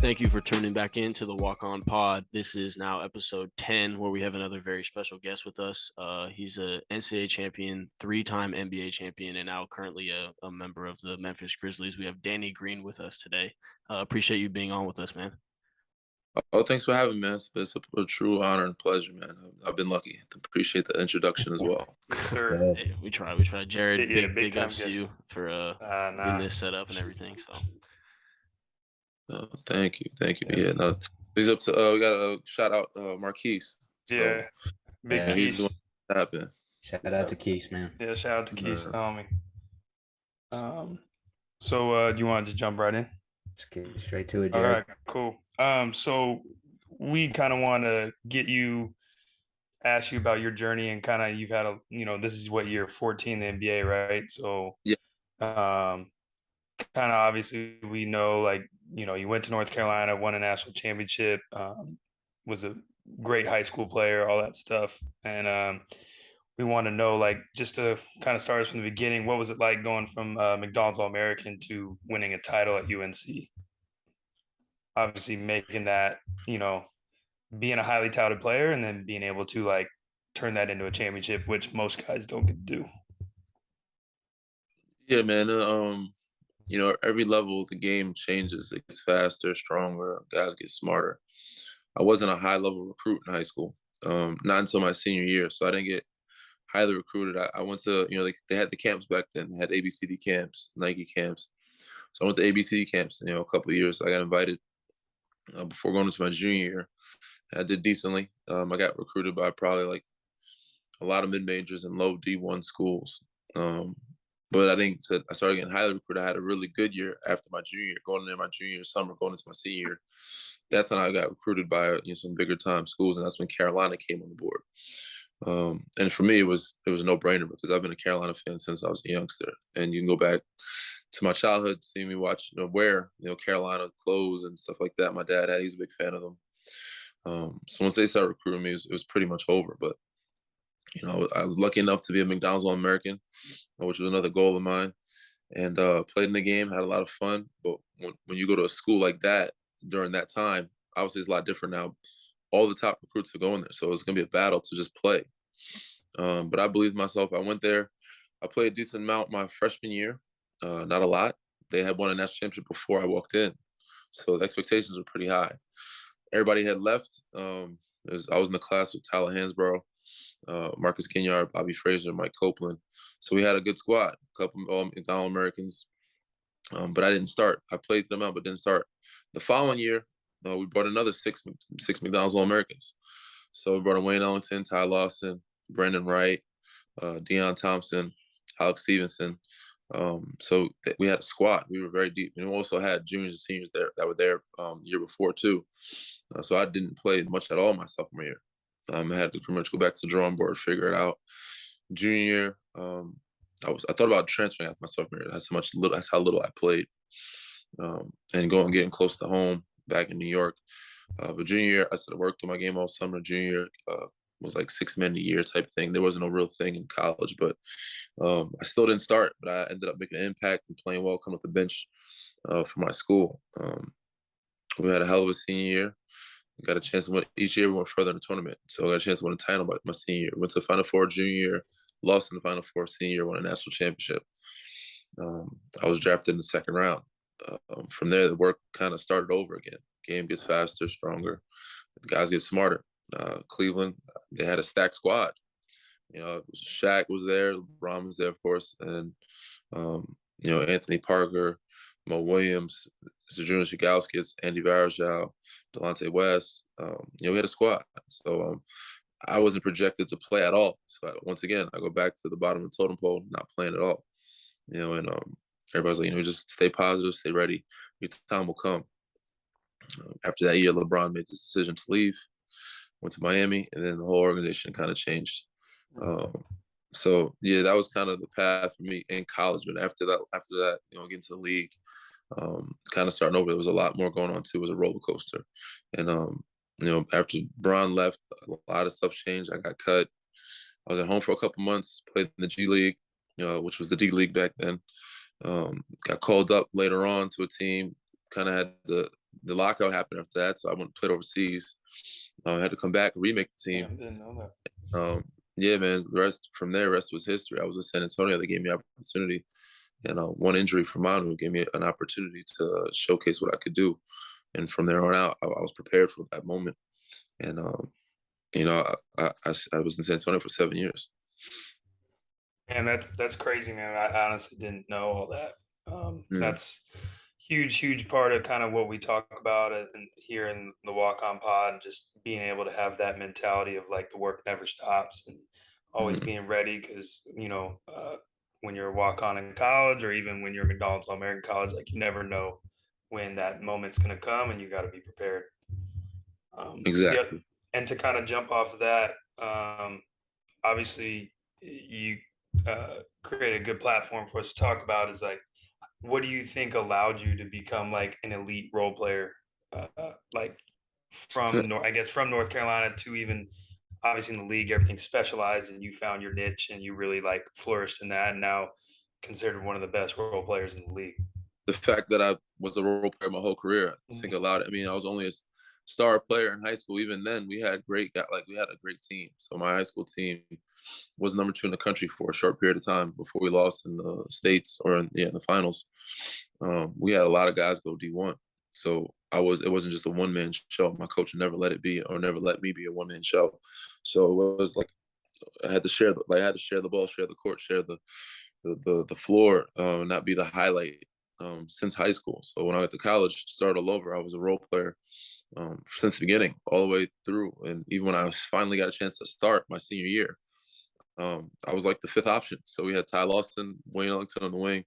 Thank you for tuning back into the WalkOn Pod. This is now episode 10, where we have another very special guest with us. He's a NCAA champion, three-time NBA champion, and now currently a member of the Memphis Grizzlies. We have Danny Green with us today. Appreciate you being on with us, man. Oh, thanks for having me, man. It's a true honor and pleasure, man. I've been lucky. Appreciate the introduction as well. Yes, sir. Hey, we try. Jared, Yeah, big time ups to guest. you for getting this set up and everything. So, thank you. Yeah, no, these up to we got a shout out Marquise. So, Yeah, big Keys. He's doing what happened. Shout out to Keys, man. Yeah, shout out to Keys, So do you want to just jump right in? Just get straight to it, All Jared. right, cool. So we kind of want to ask you about your journey and kind of you've had this is what year 14 in the NBA, right? So yeah, kind of obviously we know you went to North Carolina, won a national championship, was a great high school player, all that stuff, and we want to know just to kind of start us from the beginning, what was it like going from McDonald's All-American to winning a title at UNC? Obviously making that, being a highly touted player and then being able to turn that into a championship, which most guys don't get to do. Yeah, man. Every level of the game changes. It gets faster, stronger. Guys get smarter. I wasn't a high level recruit in high school, not until my senior year. So I didn't get highly recruited. I went to, they had the camps back then. They had ABCD camps, Nike camps. So I went to ABCD camps, a couple of years. I got invited before going into my junior year. I did decently. I got recruited by probably a lot of mid-majors and low D1 schools. But I started getting highly recruited. I had a really good year after my junior year, going into my junior summer, going into my senior year. That's when I got recruited by some bigger time schools, and that's when Carolina came on the board. And for me, it was a no-brainer because I've been a Carolina fan since I was a youngster. And you can go back to my childhood, see me watch, wear Carolina clothes and stuff like that. My dad he's a big fan of them. So once they started recruiting me, it was pretty much over. But I was lucky enough to be a McDonald's All-American, which was another goal of mine, and played in the game, had a lot of fun. But when you go to a school like that during that time, obviously it's a lot different now. All the top recruits are going there, so it's going to be a battle to just play. But I believed myself. I went there. I played a decent amount my freshman year, not a lot. They had won a national championship before I walked in, so the expectations were pretty high. Everybody had left. I was in the class with Tyler Hansborough, Marcus Ginyard, Bobby Frazier, Mike Copeland. So we had a good squad, a couple of McDonald Americans. But I didn't start. I played them out, but didn't start. The following year, we brought another six McDonald's All-Americans. So we brought in Wayne Ellington, Ty Lawson, Brandon Wright, Deion Thompson, Alex Stevenson. So we had a squad. We were very deep. And we also had juniors and seniors there that were there the year before too. So I didn't play much at all my sophomore year. I had to pretty much go back to the drawing board, figure it out. Junior year, I thought about transferring after my sophomore year. That's how little I played, and getting close to home back in New York. But junior year, I worked on my game all summer. Junior year was like 6 men a year type thing. There wasn't a real thing in college, but I still didn't start. But I ended up making an impact and playing well, coming off the bench for my school. We had a hell of a senior year. Got a chance to win each year. We went further in the tournament, so I got a chance to win a title my senior year. Went to the Final Four junior year, lost in the Final Four senior year, won a national championship. I was drafted in the second round. From there, the work kind of started over again. Game gets faster, stronger. The guys get smarter. Cleveland, they had a stacked squad. Shaq was there, LeBron was there, of course, and Anthony Parker, Mo Williams, Zydrunas Ilgauskas, Andy Varejao, Delonte West. We had a squad. So I wasn't projected to play at all. So once again, I go back to the bottom of the totem pole, not playing at all. And everybody's like, just stay positive, stay ready. Your time will come. After that year, LeBron made the decision to leave, went to Miami, and then the whole organization kind of changed. So yeah, that was kind of the path for me in college. But after that, getting to the league, kind of starting over, there was a lot more going on too. It was a roller coaster. And after Bron left, a lot of stuff changed. I got cut. I was at home for a couple months, played in the G League, which was the D League back then. Got called up later on to a team, kind of had the the lockout happened after that, so I went and played overseas. I had to come back and remake the team. I didn't know that. Yeah, man. The rest was history. I was in San Antonio. They gave me opportunity, and one injury from Manu gave me an opportunity to showcase what I could do. And from there on out, I was prepared for that moment. And I was in San Antonio for 7 years. And that's crazy, man. I honestly didn't know all that. That's huge part of kind of what we talk about and here in the WalkOn Pod, just being able to have that mentality of like the work never stops and always being ready. Because when you're a walk-on in college, or even when you're McDonald's All-American college, like you never know when that moment's going to come, and you got to be prepared. Exactly. And to kind of jump off of that, obviously you create a good platform for us to talk about is like, what do you think allowed you to become like an elite role player, like from North Carolina to even obviously in the league, everything's specialized and you found your niche and you really like flourished in that and now considered one of the best role players in the league? The fact that I was a role player my whole career, I think allowed it. I mean, I was only a star player in high school. Even then, we had a great team. So my high school team was number 2 in the country for a short period of time before we lost in the states or in the finals. We had a lot of guys go D1. So it wasn't just a one-man show. My coach never let it be, or never let me be a one-man show. So it was like I had to share the ball, share the court, share the floor, not be the highlight since high school. So when I got to college, start all over, I was a role player since the beginning, all the way through. And even when I finally got a chance to start my senior year, I was like the 5th option. So we had Ty Lawson, Wayne Ellington on the wing,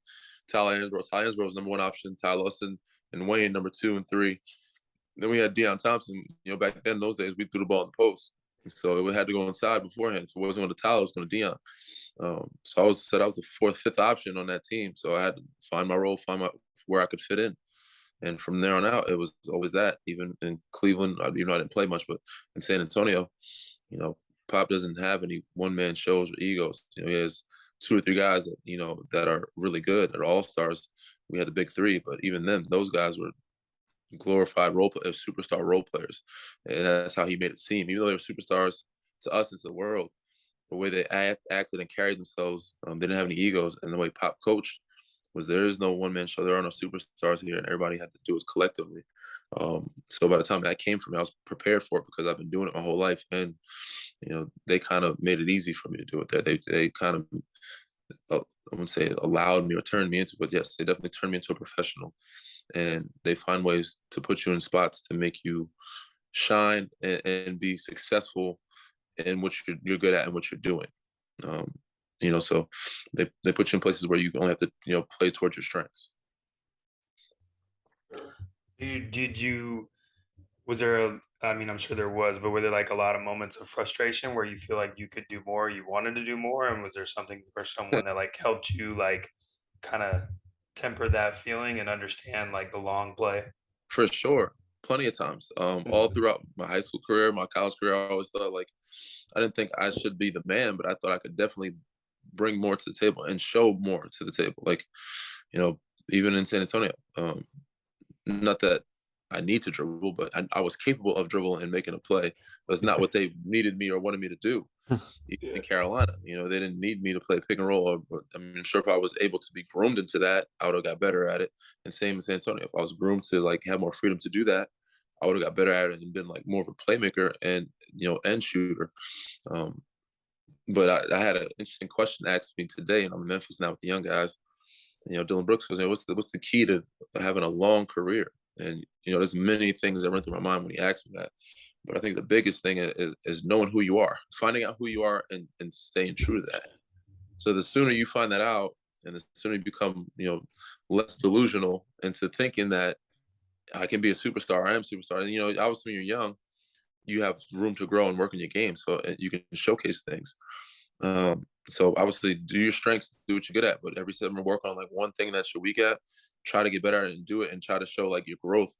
Tyler Hansbrough. Ty Hansbrough was number 1 option, Ty Lawson and Wayne number 2 and 3. Then we had Deion Thompson. Back then, those days, we threw the ball in the post. So it had to go inside beforehand. If it wasn't going to Tyler, it was going to Deion. So I was the 4th, 5th option on that team. So I had to find my role, where I could fit in. And from there on out, it was always that. Even in Cleveland, I didn't play much, but in San Antonio, Pop doesn't have any one-man shows or egos. He has 2 or 3 guys that, that are really good, that are all-stars. We had the big 3, but even then, those guys were glorified superstar role players. And that's how he made it seem. Even though they were superstars to us and to the world, the way they acted and carried themselves, they didn't have any egos. And the way Pop coached was, there is no one-man show. There are no superstars here, and everybody had to do it collectively. So by the time that came from me, I was prepared for it because I've been doing it my whole life. And, they kind of made it easy for me to do it there. They kind of, I wouldn't say allowed me or turned me into, but yes, they definitely turned me into a professional. And they find ways to put you in spots to make you shine and be successful in what you're good at and what you're doing. So they put you in places where you only have to, play towards your strengths. I'm sure there was, but were there like a lot of moments of frustration where you feel like you could do more, you wanted to do more? And was there something or someone that like helped you like kind of temper that feeling and understand like the long play? For sure. Plenty of times. All throughout my high school career, my college career, I always thought like, I didn't think I should be the man, but I thought I could definitely bring more to the table and show more to the table. Like, even in San Antonio, not that I need to dribble, but I was capable of dribbling and making a play. That's not what they needed me or wanted me to do. In Carolina, they didn't need me to play pick and roll. I'm sure if I was able to be groomed into that, I would have got better at it. And same in San Antonio, if I was groomed to like have more freedom to do that, I would have got better at it and been like more of a playmaker and end shooter. But I had an interesting question asked me today, and I'm in Memphis now with the young guys. Dylan Brooks was, what's the key to having a long career? And, there's many things that run through my mind when he asked me that. But I think the biggest thing is knowing who you are, finding out who you are and staying true to that. So the sooner you find that out and the sooner you become, less delusional into thinking that I can be a superstar, I am a superstar. And, obviously when you're young, you have room to grow and work in your game. So you can showcase things. So obviously do your strengths, do what you're good at, but every summer work on like one thing that you're weak at, try to get better at it and do it and try to show like your growth.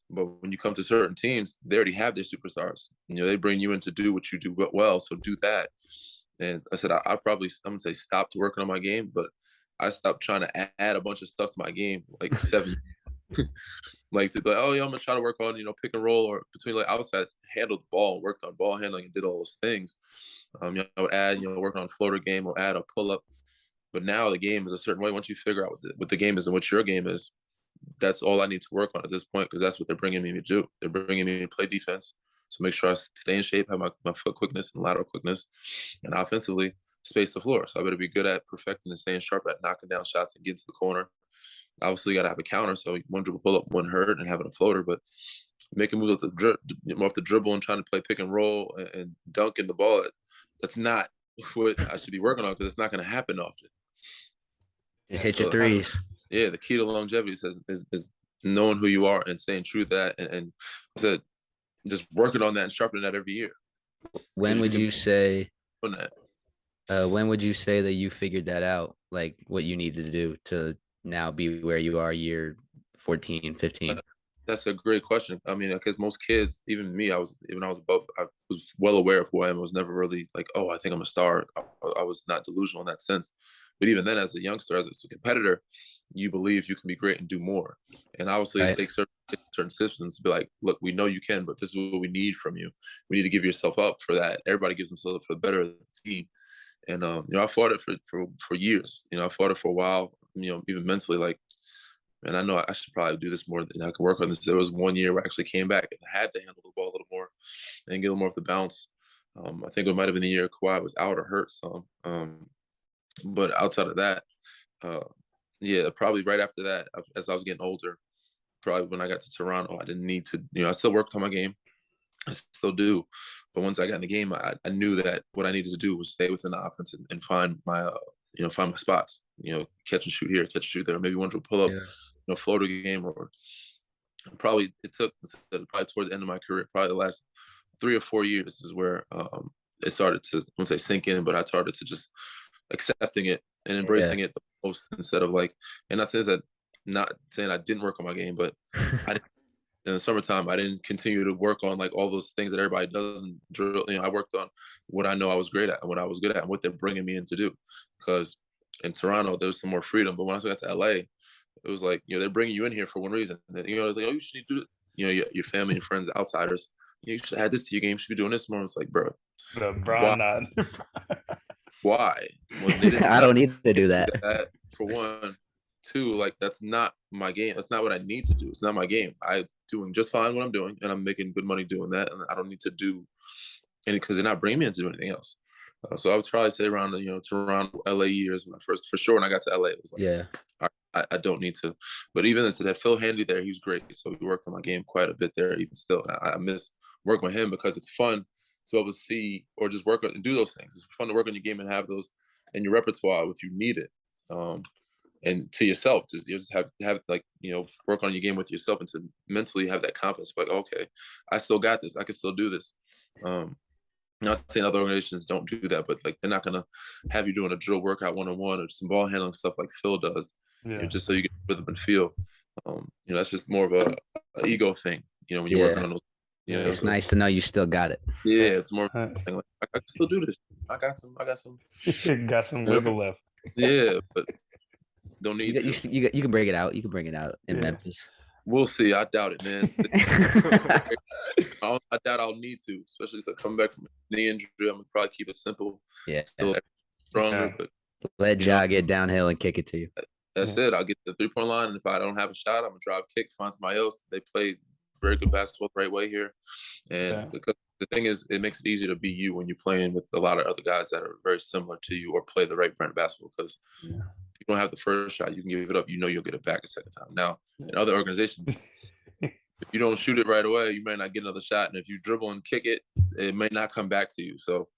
But when you come to certain teams, they already have their superstars. They bring you in to do what you do well. So do that. And I said, I'm going to say stopped working on my game, but I stopped trying to add a bunch of stuff to my game like 7 years. like oh yeah, I'm gonna try to work on pick and roll or between like outside handled the ball, worked on ball handling and did all those things. I would add working on floater game or add a pull up. But now the game is a certain way. Once you figure out what the game is and what your game is, that's all I need to work on at this point because that's what they're bringing me to do. They're bringing me to play defense. So make sure I stay in shape, have my foot quickness and lateral quickness, and offensively space the floor. So I better be good at perfecting and staying sharp at knocking down shots and getting to the corner. Obviously, you got to have a counter. So one dribble pull up wouldn't hurt and having a floater, but making moves off the dribble and trying to play pick and roll and dunking the ball, that's not what I should be working on because it's not going to happen often. Just hit your threes. Yeah, the key to longevity is knowing who you are and staying true to that and to just working on that and sharpening that every year. When would you say that you figured that out, like what you needed to do to now be where you are year 14, 15? That's a great question. I mean, because most kids, even me, I was well aware of who I am. I was never really like, oh, I think I'm a star. I was not delusional in that sense. But even then, as a youngster, as a competitor, you believe you can be great and do more. And obviously, It takes certain systems to be like, look, we know you can, but this is what we need from you. We need to give yourself up for that. Everybody gives themselves up for the better of the team. And I fought it for years. I fought it for a while. Even mentally, like. And I know I should probably do this more than I can work on this. There was 1 year where I actually came back and had to handle the ball a little more and get a little more of the bounce. I think it might have been the year Kawhi was out or hurt some. But outside of that, probably right after that, as I was getting older, probably when I got to Toronto, I didn't need to, I still worked on my game. I still do. But once I got in the game, I knew that what I needed to do was stay within the offense and find my find my spots, catch and shoot here, catch and shoot there, maybe one to pull up, floater game, or probably towards the end of my career, probably the last 3 or 4 years is where it started to, I wouldn't say sink in, but I started to just accepting it and embracing it the most instead of like, and not saying I didn't work on my game, but in the summertime, I didn't continue to work on like all those things that everybody does and drill. I worked on what I know I was great at and what I was good at and what they're bringing me in to do. Because in Toronto, there was some more freedom. But once I got to LA, it was like, they're bringing you in here for one reason. And, it's like, oh, you should do it. Your family and friends, outsiders, you should add this to your game. You should be doing this more. It's like, bro. Why? Well, I don't need to do that. For one. Two, like that's not my game. That's not what I need to do. It's not my game. I'm doing just fine what I'm doing, and I'm making good money doing that. And I don't need to do any because they're not bringing me in to do anything else. So I would probably say around the Toronto, LA years when I first, for sure, when I got to LA, it was like, I don't need to. But even that Phil Handy there, he was great. So we worked on my game quite a bit there. Even still, I miss working with him because it's fun to be able to see or just work on and do those things. It's fun to work on your game and have those in your repertoire if you need it. And to yourself, you just have to have like, work on your game with yourself and to mentally have that confidence. Like, okay, I still got this. I can still do this. Not saying other organizations don't do that, but like they're not gonna have you doing a drill workout 1-on-1 or some ball handling stuff like Phil does. Just so you get rhythm and feel. That's just more of a ego thing. When you're working on those. It's nice to know you still got it. Yeah, it's more of a thing like I can still do this. I got some. Got some wiggle left. Yeah, but. Don't need you can bring it out. You can bring it out in Memphis. We'll see. I doubt it, man. I doubt I'll need to, especially since coming back from a knee injury. I'm gonna probably keep it simple. Yeah. Still stronger, but let Ja get downhill and kick it to you. That's it. I'll get to the 3-point line, and if I don't have a shot, I'm gonna drive kick, find somebody else. They play very good basketball the right way here, and because the thing is, it makes it easier to be you when you're playing with a lot of other guys that are very similar to you or play the right brand of basketball because. You don't have the first shot, you can give it up. You'll get it back a second time. Now, in other organizations, if you don't shoot it right away, you may not get another shot. And if you dribble and kick it, it may not come back to you. So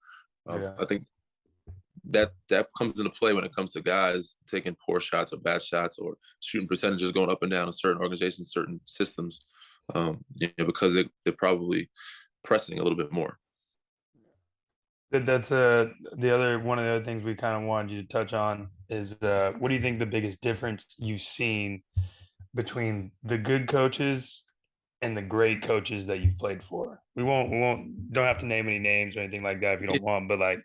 I think that comes into play when it comes to guys taking poor shots or bad shots or shooting percentages going up and down in certain organizations, certain systems, because they're probably pressing a little bit more. That's one of the other things we kind of wanted you to touch on is what do you think the biggest difference you've seen between the good coaches and the great coaches that you've played for? We don't have to name any names or anything like that if you don't want, but like,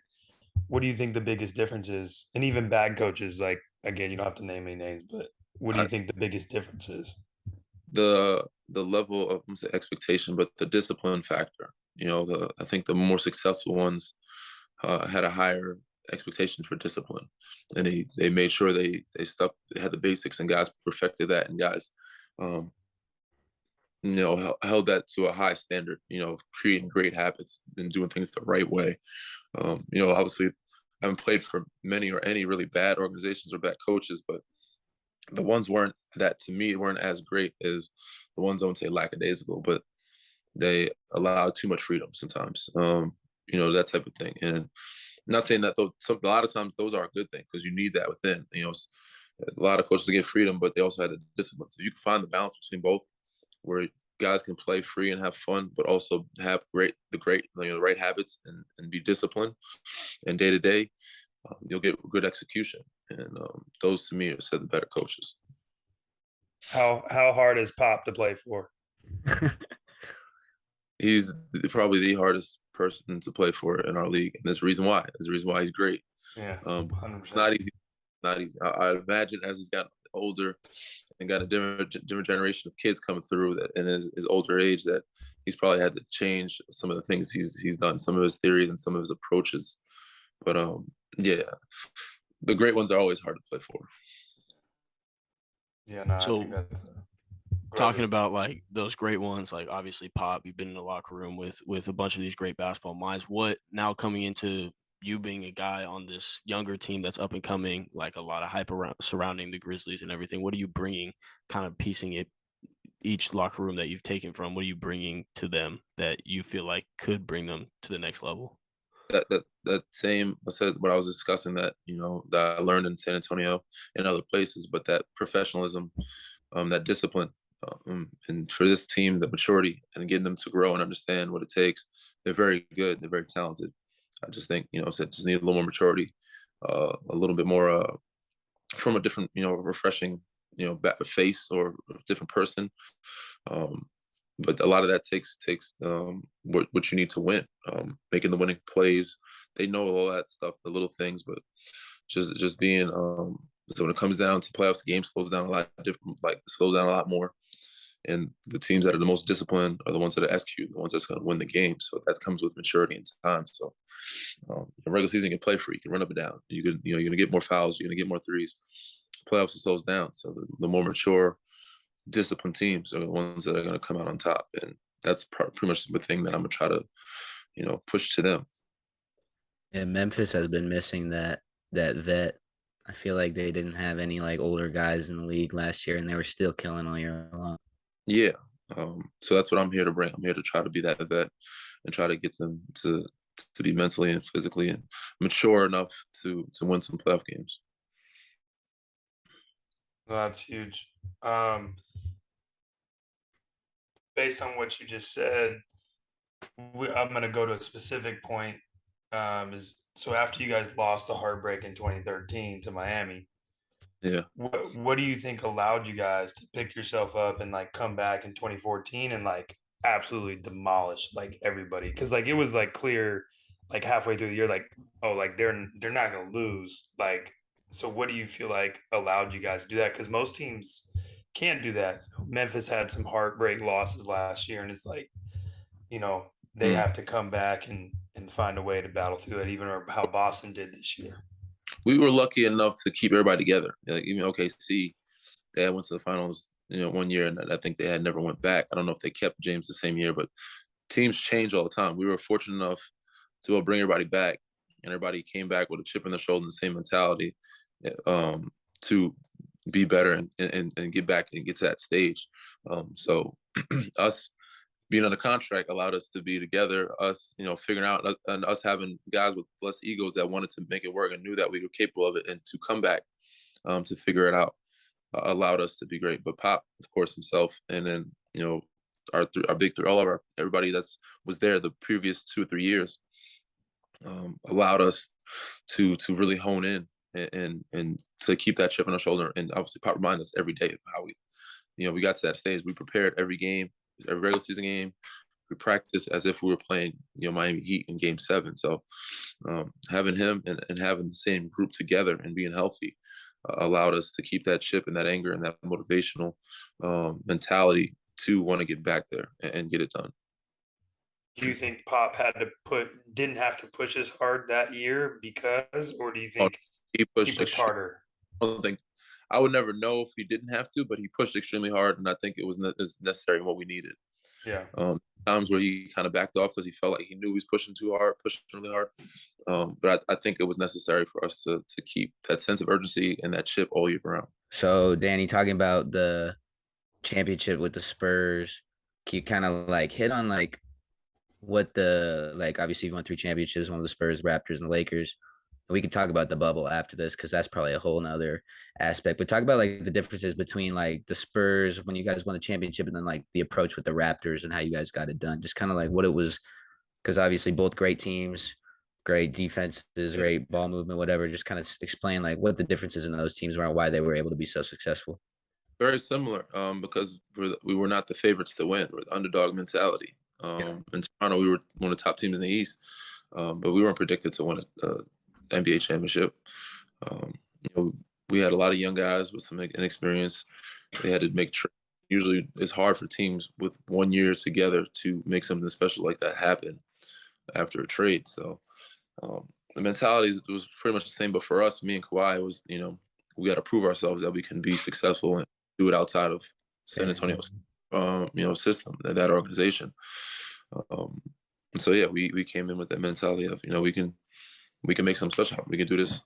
what do you think the biggest difference is? And even bad coaches, like, again, you don't have to name any names, but what do you think the biggest difference is? the level of expectation, but the discipline factor. I think the more successful ones had a higher expectation for discipline, and they made sure they had the basics, and guys perfected that, and guys held that to a high standard, of creating great habits and doing things the right way. Obviously I haven't played for many or any really bad organizations or bad coaches, but the ones weren't as great as the ones I would say lackadaisical, but they allowed too much freedom sometimes, that type of thing. And I'm not saying that a lot of times those are a good thing, because you need that within, a lot of coaches get freedom, but they also had a discipline. So you can find the balance between both, where guys can play free and have fun, but also have the right habits, and be disciplined. And day to day, you'll get good execution. And those to me are said the better coaches. How hard is Pop to play for? He's probably the hardest person to play for in our league, and there's a reason why. There's a reason why he's great. Yeah, 100%. Not easy. Not easy. I imagine as he's gotten older and got a different generation of kids coming through that in his older age, that he's probably had to change some of the things he's done, some of his theories and some of his approaches. But yeah, the great ones are always hard to play for. Yeah, no, So, I think that's talking about like those great ones, like obviously Pop, you've been in the locker room with a bunch of these great basketball minds. What now, coming into you being a guy on this younger team that's up and coming, like a lot of hype around surrounding the Grizzlies and everything, what are you bringing, kind of piecing it, each locker room that you've taken from, what are you bringing to them that you feel like could bring them to the next level? That same, I said what I was discussing, that that I learned in San Antonio and other places, but that professionalism, that discipline, and for this team, the maturity and getting them to grow and understand what it takes. They're very good. They're very talented. I just think just need a little more maturity, a little bit more from a different, refreshing, face or a different person. But a lot of that takes what you need to win, making the winning plays. They know all that stuff, the little things, but just being so when it comes down to playoffs, the game slows down a lot different, like slows down a lot more. And the teams that are the most disciplined are the ones that are execute, the ones that's going to win the game. So that comes with maturity and time. So in regular season, you can play free, you can run up and down. You're going to get more fouls, you're going to get more threes. Playoffs, it slows down. So the more mature, disciplined teams are the ones that are going to come out on top. And that's pretty much the thing that I'm going to try to, push to them. Yeah, Memphis has been missing that vet. I feel like they didn't have any like older guys in the league last year, and they were still killing all year long. Yeah. So that's what I'm here to bring. I'm here to try to be that vet and try to get them to be mentally and physically and mature enough to win some playoff games. That's huge. Based on what you just said, I'm going to go to a specific point. So after you guys lost the heartbreak in 2013 to Miami, yeah, what do you think allowed you guys to pick yourself up and like come back in 2014 and like absolutely demolish like everybody? Because like it was like clear, like halfway through the year, like, oh, like they're not going to lose. Like, so what do you feel like allowed you guys to do that? Because most teams can't do that. Memphis had some heartbreak losses last year, and it's like, they have to come back and find a way to battle through that, even how Boston did this year. We were lucky enough to keep everybody together. Like even OKC, they had went to the finals, 1 year, and I think they had never went back. I don't know if they kept James the same year, but teams change all the time. We were fortunate enough to bring everybody back, and everybody came back with a chip on their shoulder and the same mentality, to be better and get back and get to that stage. So us being on a contract allowed us to be together, us, figuring out, and us having guys with less egos that wanted to make it work and knew that we were capable of it, and to come back to figure it out allowed us to be great. But Pop, of course, himself, and then, our big three, everybody that's was there the previous 2 or 3 years, allowed us to really hone in and to keep that chip on our shoulder. And obviously Pop reminded us every day of how we got to that stage. We prepared every game, every regular season game. We practiced as if we were playing, Miami Heat in Game 7. So having him and having the same group together and being healthy allowed us to keep that chip and that anger and that motivational mentality to want to get back there and get it done. Do you think Pop didn't have to push as hard that year because, or do you think he pushed harder? I don't think I would never know if he didn't have to, but he pushed extremely hard, and I think it was necessary and what we needed. Yeah. Times where he kind of backed off because he felt like he knew he was pushing too hard, pushing really hard. But I think it was necessary for us to keep that sense of urgency and that chip all year round. So, Danny, talking about the championship with the Spurs, can you kind of like hit on like what the like? Obviously, you won 3 championships, one of the Spurs, Raptors, and the Lakers. We can talk about the bubble after this because that's probably a whole nother aspect. But talk about like the differences between like the Spurs when you guys won the championship and then like the approach with the Raptors and how you guys got it done. Just kind of like what it was, because obviously both great teams, great defenses, great ball movement, whatever. Just kind of explain like what the differences in those teams were and why they were able to be so successful. Very similar, because we were not the favorites to win. We're the underdog mentality. In Toronto, we were one of the top teams in the East, but we weren't predicted to win a NBA championship. We had a lot of young guys with some inexperience. They had to make usually it's hard for teams with 1 year together to make something special like that happen after a trade. So the mentality was pretty much the same, but for us, me and Kawhi, was we got to prove ourselves that we can be successful and do it outside of San Antonio's system, that organization. So yeah, we came in with that mentality of we can make something special. We can do this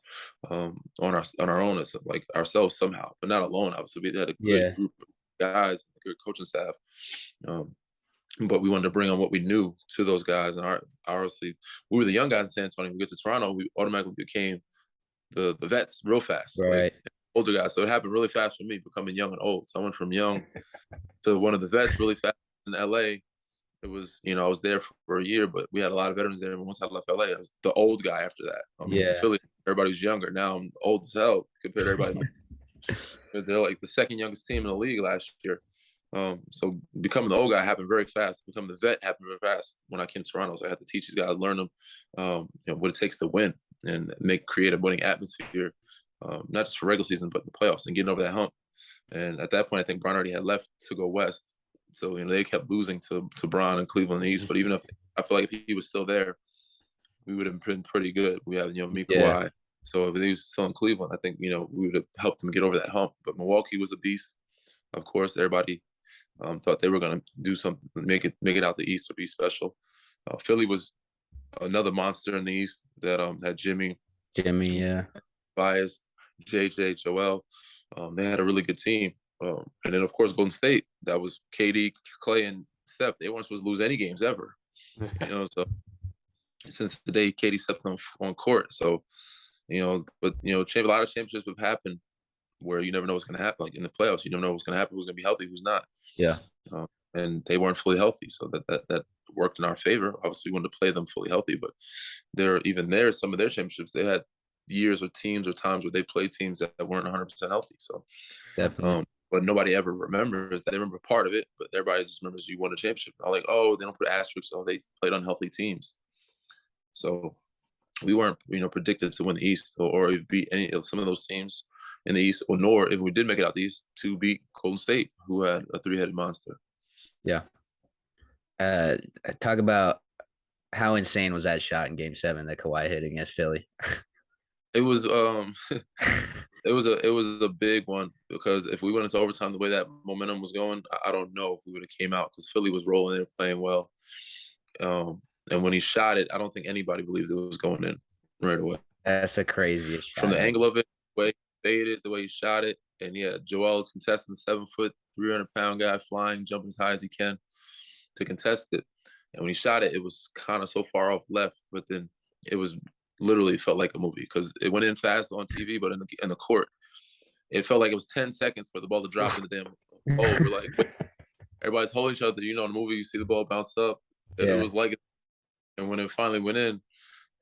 on our own as like ourselves somehow, but not alone. Obviously, we had a good group of guys, a good coaching staff, but we wanted to bring on what we knew to those guys. And obviously, we were the young guys in San Antonio. We get to Toronto, we automatically became the vets real fast, right? Like, older guys. So it happened really fast for me, becoming young and old. So I went from young to one of the vets really fast in LA. It was, I was there for a year, but we had a lot of veterans there. And once I left LA, I was the old guy after that. Philly, everybody was younger. Now I'm old as hell compared to everybody. They're like the second youngest team in the league last year. So becoming the old guy happened very fast. Becoming the vet happened very fast when I came to Toronto. So I had to teach these guys, learn them, what it takes to win and create a winning atmosphere, not just for regular season, but the playoffs and getting over that hump. And at that point, I think Bron already had left to go west. So, they kept losing to Bron and Cleveland in the East. But even if I feel like if he was still there, we would have been pretty good. We had, me, Kawhi. So if he was still in Cleveland, I think, we would have helped him get over that hump. But Milwaukee was a beast. Of course, everybody thought they were going to do something, make it out the East or be special. Philly was another monster in the East that had Jimmy, Bias, JJ, Joel. They had a really good team. And then, of course, Golden State, that was KD, Clay, and Steph. They weren't supposed to lose any games ever. So since the day KD stepped on court. So, but, a lot of championships have happened where you never know what's going to happen. Like in the playoffs, you don't know what's going to happen, who's going to be healthy, who's not. Yeah. And they weren't fully healthy. So that worked in our favor. Obviously, we wanted to play them fully healthy, but some of their championships, they had years or teams or times where they played teams that weren't 100% healthy. So definitely. But nobody ever remembers that. They remember part of it, but everybody just remembers you won a championship. I'm like, they don't put asterisks. They played unhealthy teams. So we weren't, predicted to win the East or beat some of those teams in the East, nor if we did make it out the East to beat Golden State, who had a 3-headed monster. Yeah. Talk about how insane was that shot in Game 7 that Kawhi hit against Philly? It was it was a big one, because if we went into overtime the way that momentum was going, I don't know if we would have came out, because Philly was rolling in, playing well. And when he shot it, I don't think anybody believed it was going in right away. That's the craziest shot. From the angle of it, the way he faded, the way he shot it, and Joel contesting, 7-foot, 300-pound guy flying, jumping as high as he can to contest it. And when he shot it, it was kind of so far off left, but then it was literally felt like a movie, because it went in fast on TV, but in the court, it felt like it was 10 seconds for the ball to drop in the damn hole. We're like, everybody's holding each other. In the movie, you see the ball bounce up. It was like, and when it finally went in,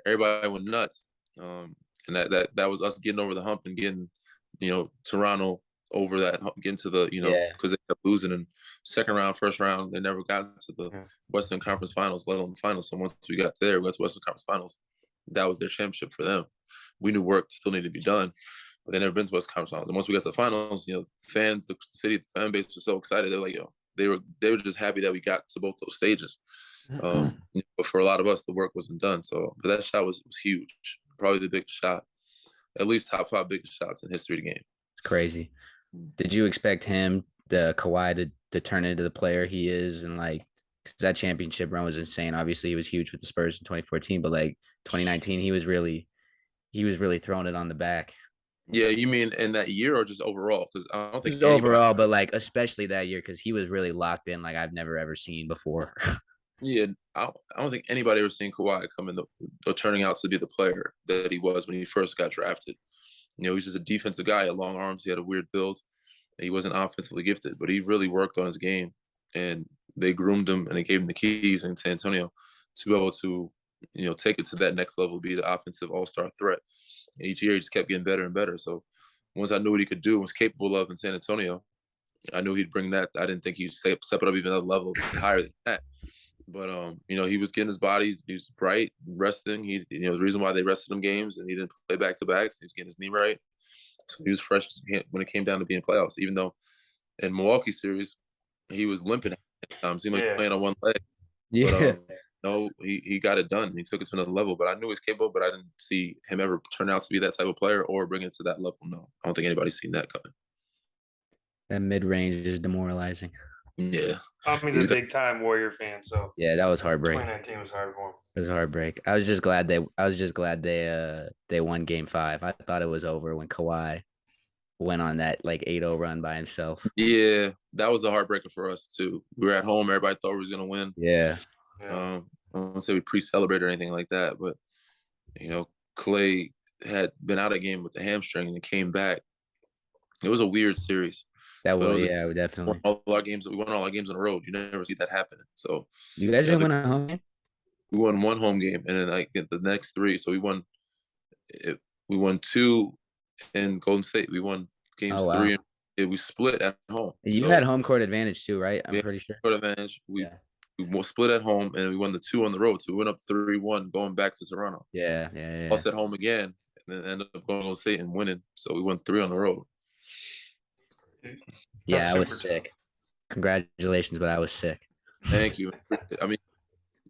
everybody went nuts. And that was us getting over the hump and getting, Toronto over that hump, getting to the, because they kept losing in second round, first round. They never got to the Western Conference Finals, let alone the finals. So once we got there, we got to Western Conference Finals. That was their championship for them. We knew work still needed to be done. but they never been to West Conference Finals. And once we got to the finals, fans, the city, the fan base was so excited. They're like, they were just happy that we got to both those stages. But for a lot of us, the work wasn't done. So, but that shot was huge. Probably the biggest shot, at least top 5 biggest shots in history of the game. It's crazy. Did you expect him, the Kawhi, to turn into the player he is? And like, 'cause that championship run was insane. Obviously, he was huge with the Spurs in 2014, but like 2019, he was really throwing it on the back. Yeah, you mean in that year or just overall? Because I don't think Just overall, but like especially that year because he was really locked in like I've never ever seen before. Yeah, I don't think anybody ever seen Kawhi come in or turning out to be the player that he was when he first got drafted. He's just a defensive guy. He had long arms. He had a weird build. He wasn't offensively gifted, but he really worked on his game. And they groomed him and they gave him the keys in San Antonio to be able to, take it to that next level, be the offensive all-star threat. And each year he just kept getting better and better. So once I knew what he could do and was capable of in San Antonio, I knew he'd bring that. I didn't think he'd step it up even a level higher than that. But he was getting his body. He was bright, resting. The reason why they rested him games and he didn't play back to backs. He was getting his knee right, so he was fresh when it came down to being playoffs. Even though in Milwaukee series he was limping, seemed like playing on one leg. Yeah. But no, he got it done. He took it to another level. But I knew he was capable. But I didn't see him ever turn out to be that type of player or bring it to that level. No, I don't think anybody's seen that coming. That mid range is demoralizing. Yeah. He's a big time Warrior fan, so yeah, that was heartbreak. 2019 was hard for him. It was heartbreak. I was just glad they won Game 5. I thought it was over when Kawhi went on that like 8-0 run by himself. Yeah, that was a heartbreaker for us too. We were at home. Everybody thought we was gonna win. Yeah. I don't want to say we pre-celebrated or anything like that, but Clay had been out of game with the hamstring and came back. It was a weird series. That was, we definitely we won all our games on the road. You never see that happen. So you guys didn't win a home game? We won one home game, and then like the next 3. So we won 2 in Golden State. We won games 3, and we split at home. You had home court advantage too, right? I'm pretty sure. Court advantage. We split at home, and we won the 2 on the road. So we went up 3-1 going back to Toronto. Yeah. Lost at home again, and then ended up going to Golden State and winning. So we won 3 on the road. Yeah, I was sick. Congratulations, but I was sick. Thank you. I mean,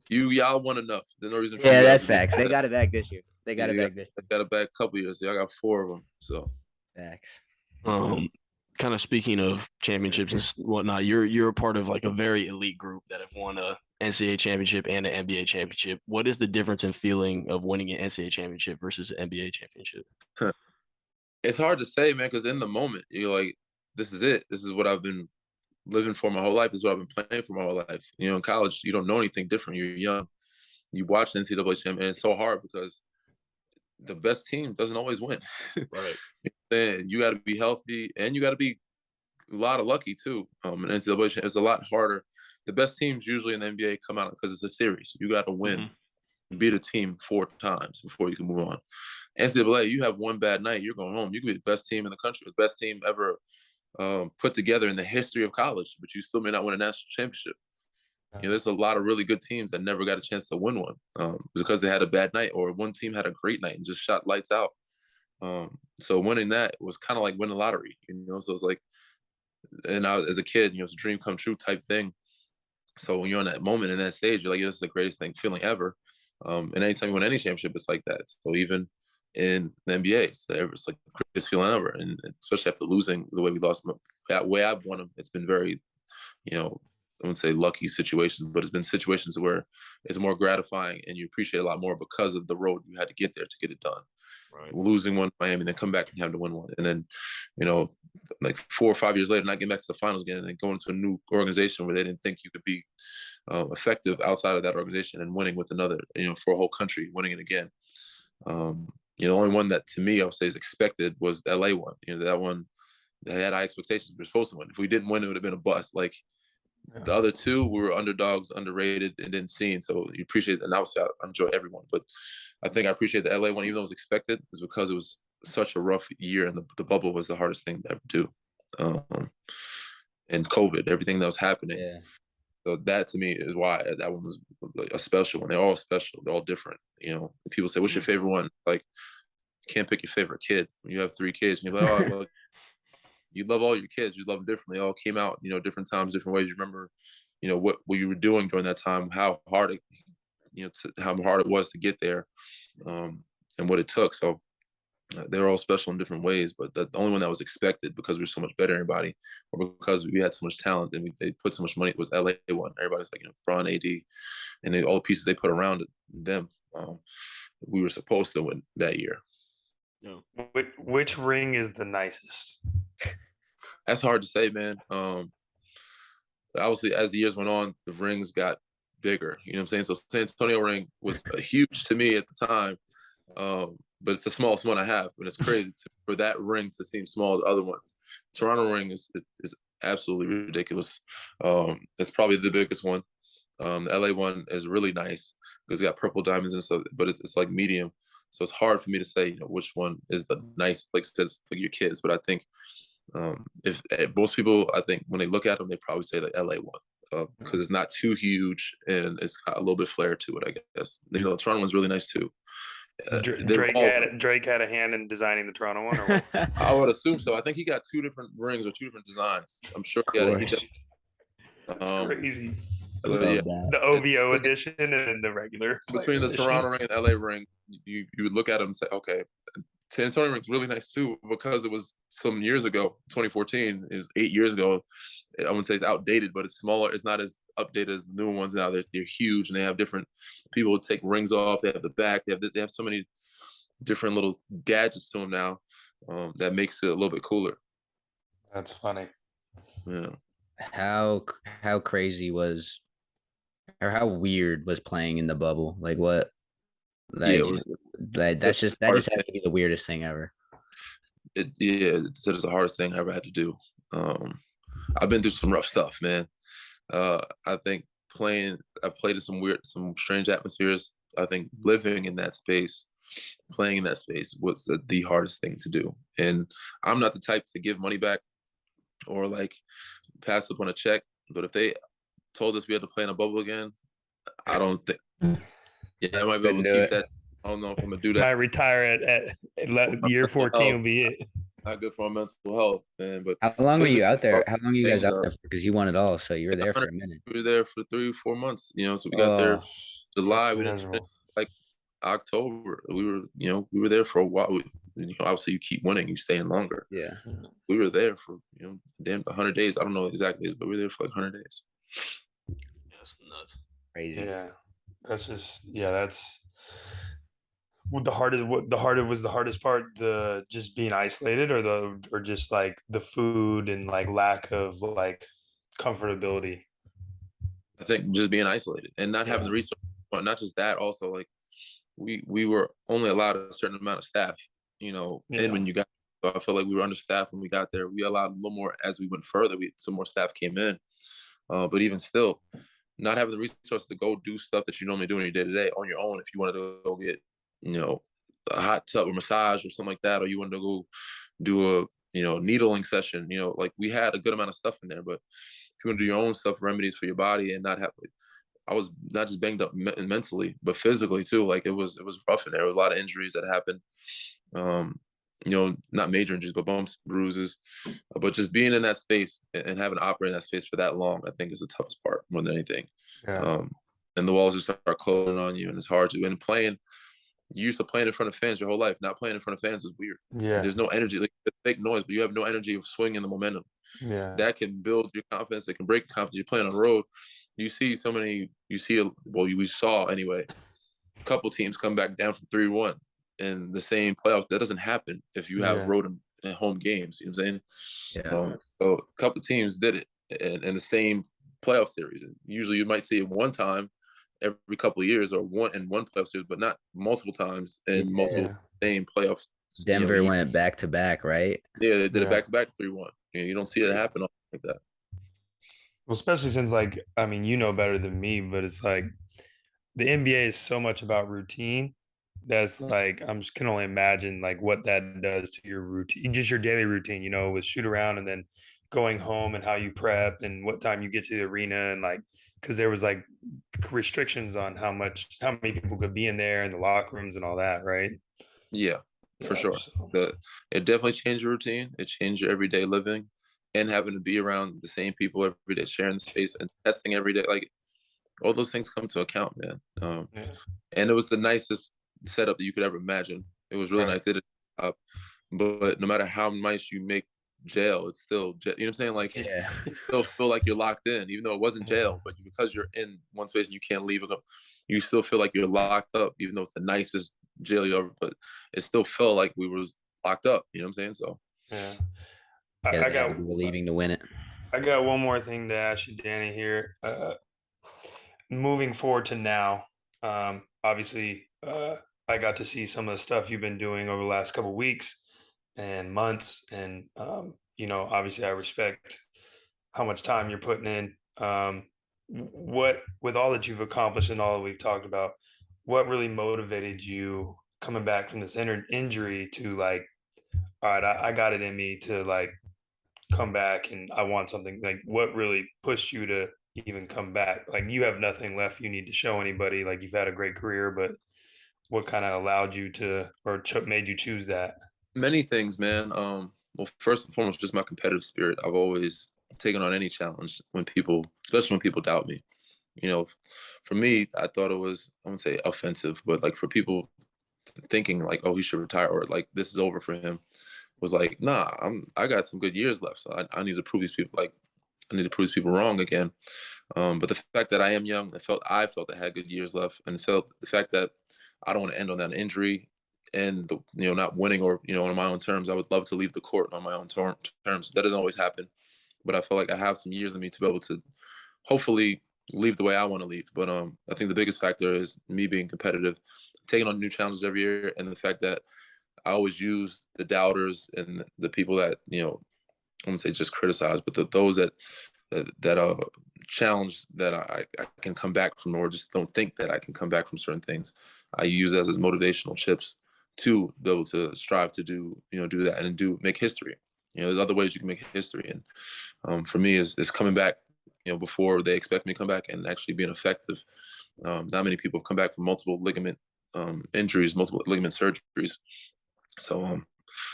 y'all won enough. There's no reason. Yeah, that's facts. They got it back this year. They got it back this year. Got it back a couple years. Y'all got 4 of them. So facts. Kind of speaking of championships and whatnot, you're a part of like a very elite group that have won a NCAA championship and an NBA championship. What is the difference in feeling of winning an NCAA championship versus an NBA championship? It's hard to say, man, because in the moment you're like, this is it. This is what I've been living for my whole life. This is what I've been playing for my whole life. In college, you don't know anything different. You're young. You watch the NCAA championship, and it's so hard because the best team doesn't always win. Right. And you got to be healthy, and you got to be a lot of lucky too. An NCAA championship is a lot harder. The best teams usually in the NBA come out because it's a series. You got to win. Mm-hmm. Beat a team 4 times before you can move on. NCAA, you have one bad night, you're going home. You could be the best team in the country, the best team ever put together in the history of college, but you still may not win a national championship. There's a lot of really good teams that never got a chance to win one because they had a bad night, or one team had a great night and just shot lights out. So winning that was kind of like winning the lottery, So it's like, and as a kid, it's a dream come true type thing. So when you're on that moment in that stage, you're like, this is the greatest feeling ever. And anytime you win any championship, it's like that. So even in the NBA, it's like the greatest feeling ever. And especially after losing the way we lost them, that way I've won them, it's been very, I wouldn't say lucky situations, but it's been situations where it's more gratifying and you appreciate a lot more because of the road you had to get there to get it done. Right. Losing one in Miami, then come back and have to win one. And then, like 4 or 5 years later, not getting back to the finals again and then going to a new organization where they didn't think you could be effective outside of that organization and winning with another, for a whole country, winning it again. The only one that to me I would say is expected was the LA one. That one, they had high expectations. We were supposed to win. If we didn't win, it would have been a bust. Like the other 2, we were underdogs, underrated, and didn't see. And so you appreciate it. And obviously I enjoy everyone. But I think I appreciate the LA one, even though it was expected, is because it was such a rough year and the bubble was the hardest thing to ever do. And COVID, everything that was happening. Yeah. So that to me is why that one was a special one. They're all special. They're all different. People say, what's your favorite one? Like, can't pick your favorite kid when you have 3 kids. And you're like, oh, well, you love all your kids. You love them differently. They all came out, different times, different ways. You remember, what you were doing during that time, how hard it was to get there, and what it took. So they were all special in different ways, but the only one that was expected because we were so much better than everybody, or because we had so much talent and they put so much money, was LA one. Everybody's like, Bron, AD, and all the pieces they put around them. We were supposed to win that year. No. Which ring is the nicest? That's hard to say, man. Obviously, as the years went on, the rings got bigger. You know what I'm saying? So San Antonio ring was huge to me at the time, but it's the smallest one I have. And it's crazy for that ring to seem small to other ones. Toronto ring is absolutely ridiculous. It's probably the biggest one. The LA one is really nice because it got purple diamonds and stuff, but it's like medium. So it's hard for me to say, which one is the nice, like I said, it's like your kids. But I think if most people, I think when they look at them, they probably say the LA one because it's not too huge and it's got a little bit flair to it, I guess. The Toronto one's really nice too. Drake had a hand in designing the Toronto one, or what? I would assume so. I think he got 2 different rings or 2 different designs. I'm sure he got it. That's crazy. Yeah. The OVO edition and then the regular. Between the Toronto ring and LA ring, you would look at them and say, okay, San Antonio ring's really nice too, because it was some years ago, 2014, it was 8 years ago. I wouldn't say it's outdated, but it's smaller. It's not as updated as the new ones now. They're huge and they have different people who take rings off. They have the back. They have so many different little gadgets to them now that makes it a little bit cooler. That's funny. Yeah. How crazy was, or how weird was playing in the bubble? Like what? Like, that just has to be the weirdest thing ever. It's the hardest thing I ever had to do. I've been through some rough stuff, man. I think I've played in some strange atmospheres. I think living in that space, playing in that space was the hardest thing to do. And I'm not the type to give money back or like pass up on a check. But if they told us we had to play in a bubble again, I don't think. Yeah, I might be able to keep that. I don't know if I'm gonna do that. Might retire at year 14 will be it. Not good for my mental health, man. But how long were you out there? How long were you guys out there for? Because you won it all, so you were there for a minute. We were there for 3-4 months. So we got there July. We didn't like October. We were there for a while. Obviously you keep winning, you stay in longer. Yeah. We were there for 100 days. I don't know exact days, but we were there for like 100 days. That's nuts. Crazy. Yeah. That's what the hardest part, the just being isolated or just like the food and like lack of like comfortability. I think just being isolated and not having the resources, but not just that, also like we were only allowed a certain amount of staff, and when you got, so I felt like we were understaffed when we got there. We allowed a little more as we went further. Some more staff came in, but even still, not having the resources to go do stuff that you normally do in your day to day on your own. If you wanted to go get, a hot tub or massage or something like that, or you wanted to go do a, needling session, like we had a good amount of stuff in there. But if you want to do your own stuff, remedies for your body, and not have, I was not just banged up mentally, but physically too. Like it was rough in there. There was a lot of injuries that happened. Not major injuries, but bumps, bruises. But just being in that space and having to operate in that space for that long, I think is the toughest part more than anything. Yeah. And the walls just start closing on you, and it's hard to. And playing, you used to playing in front of fans your whole life. Not playing in front of fans is weird. Yeah. There's no energy, like fake noise, but you have no energy of swinging the momentum. Yeah. That can build your confidence. It can break your confidence. You're playing on the road. We saw anyway, a couple teams come back down from 3-1 in the same playoffs. That doesn't happen if you have road and home games. You know what I'm saying? Yeah. So a couple teams did it in the same playoff series. And usually you might see it one time every couple of years, or one playoff series, but not multiple times in multiple same playoffs. Denver went back to back, right? Yeah, they did it back to back 3-1. You don't see it happen like that. Well, especially since, like, I mean, better than me, but it's like the NBA is so much about routine. That's like, can only imagine like what that does to your routine, just your daily routine, with shoot around and then going home and how you prep and what time you get to the arena, and like, because there was like restrictions on how many people could be in there and the locker rooms and all that, right? Yeah. for sure. It definitely changed your routine. It changed your everyday living, and having to be around the same people every day, sharing the space and testing every day. Like all those things come to account, man. And it was the nicest setup that you could ever imagine. It was really nice. They did it up, but no matter how nice you make jail, it's still you know what I'm saying? Like you still feel like you're locked in, even though it wasn't jail. But because you're in one space and you can't leave, you still feel like you're locked up, even though it's the nicest jail you ever. But it still felt like we was locked up. You know what I'm saying? So I got we were leaving to win it. I got one more thing to ask you, Danny. Here, moving forward to now, obviously, I got to see some of the stuff you've been doing over the last couple of weeks and months, and obviously, I respect how much time you're putting in. What, with all that you've accomplished and all that we've talked about, what really motivated you coming back from this injury to like, all right, I got it in me to like come back and I want something. Like, what really pushed you to even come back? Like, you have nothing left you need to show anybody. Like, you've had a great career, but what kind of allowed you to, or made you choose that? Many things, man. Well, first and foremost, just my competitive spirit. I've always taken on any challenge especially when people doubt me. For me, I thought it was, I wouldn't say offensive, but like for people thinking like, oh, he should retire or like this is over for him, was like, nah, I got some good years left. So I need to prove these people wrong again. But the fact that I am young, I felt I had good years left, and the fact that I don't want to end on that injury and not winning or on my own terms. I would love to leave the court on my own terms. That doesn't always happen, but I feel like I have some years in me to be able to hopefully leave the way I want to leave. But I think the biggest factor is me being competitive, taking on new challenges every year, and the fact that I always use the doubters and the people that I wouldn't say just criticize, but those that challenge that I can come back from, or just don't think that I can come back from certain things. I use as motivational chips to be able to strive to do that and make history. There's other ways you can make history, and for me is coming back before they expect me to come back and actually being effective. Not many people have come back from multiple ligament injuries, multiple ligament surgeries. So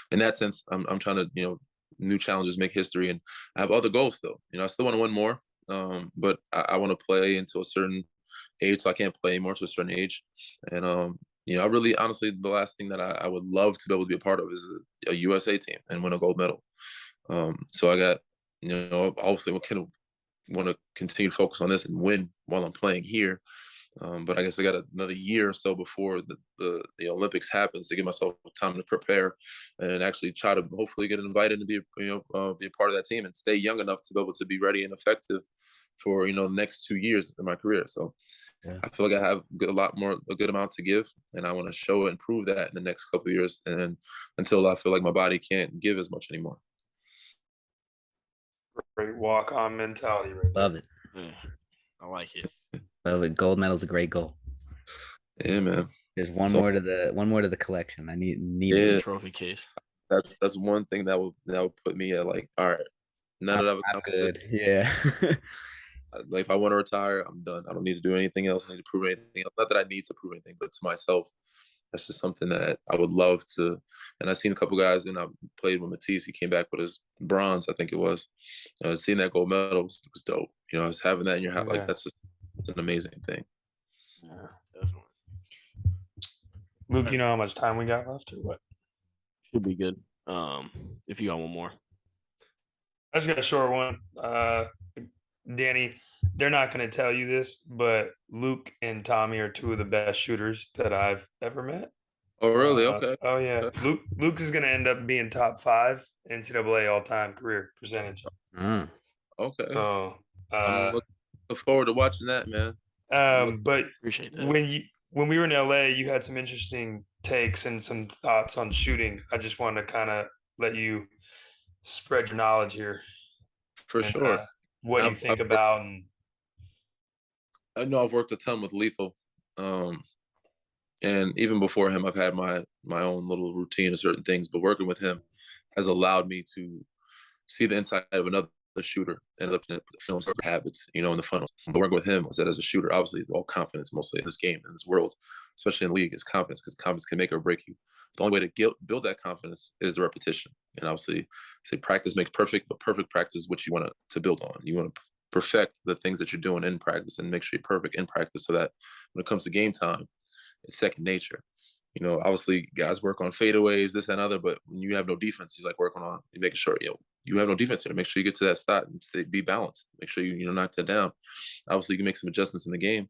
in that sense, I'm trying to new challenges, make history, and I have other goals still. I still want to win more, but I want to play until a certain age, so I can't play anymore to a certain age. And I really, honestly, the last thing that I would love to be able to be a part of is a USA team and win a gold medal. So I got, obviously, want to continue to focus on this and win while I'm playing here. But I guess I got another year or so before the Olympics happens to give myself time to prepare and actually try to hopefully get invited to be be a part of that team and stay young enough to be able to be ready and effective for the next 2 years in my career. So I feel like I have a good amount to give, and I want to show and prove that in the next couple of years, and until I feel like my body can't give as much anymore. Great walk-on mentality, right? Love it. I like it. Love it. Gold medal's a great goal. Yeah, man. There's one more to the collection. I need the trophy case. That's one thing that will put me at like, all right, now that I've good. Yeah. Like if I want to retire, I'm done. I don't need to do anything else. I need to prove anything else. Not that I need to prove anything, but to myself, that's just something that I would love to. And I've seen a couple guys, and I played with Matisse. He came back with his bronze, I think it was. Seeing that gold medal was dope. Just having that in your house, like it's an amazing thing. Yeah, definitely. Luke, you know how much time we got left, or what? Should be good. If you got one more. I just got a short one. Danny, they're not going to tell you this, but Luke and Tommy are two of the best shooters that I've ever met. Oh, really? Okay. Oh, yeah. Okay. Luke is going to end up being top 5 NCAA all-time career percentage. Okay. So I'm looking forward to watching that, man. But appreciate that. When we were in LA, you had some interesting takes and some thoughts on shooting. I just wanted to kind of let you spread your knowledge here. For sure. What you think about, and I know I've worked a ton with Lethal, and even before him, I've had my own little routine of certain things. But working with him has allowed me to see the inside of another a shooter and up in habits, in the funnels. But working with him, I said as a shooter, obviously it's all confidence mostly in this game, in this world, especially in the league, is confidence, because confidence can make or break you. The only way to build that confidence is the repetition. And obviously, say practice makes perfect, but perfect practice is what you want to build on. You want to perfect the things that you're doing in practice and make sure you're perfect in practice so that when it comes to game time, it's second nature. Obviously guys work on fadeaways, this and other, but when you have no defense, he's like working on you making sure, you have no defense here. Make sure you get to that spot and be balanced. Make sure you knock that down. Obviously you can make some adjustments in the game,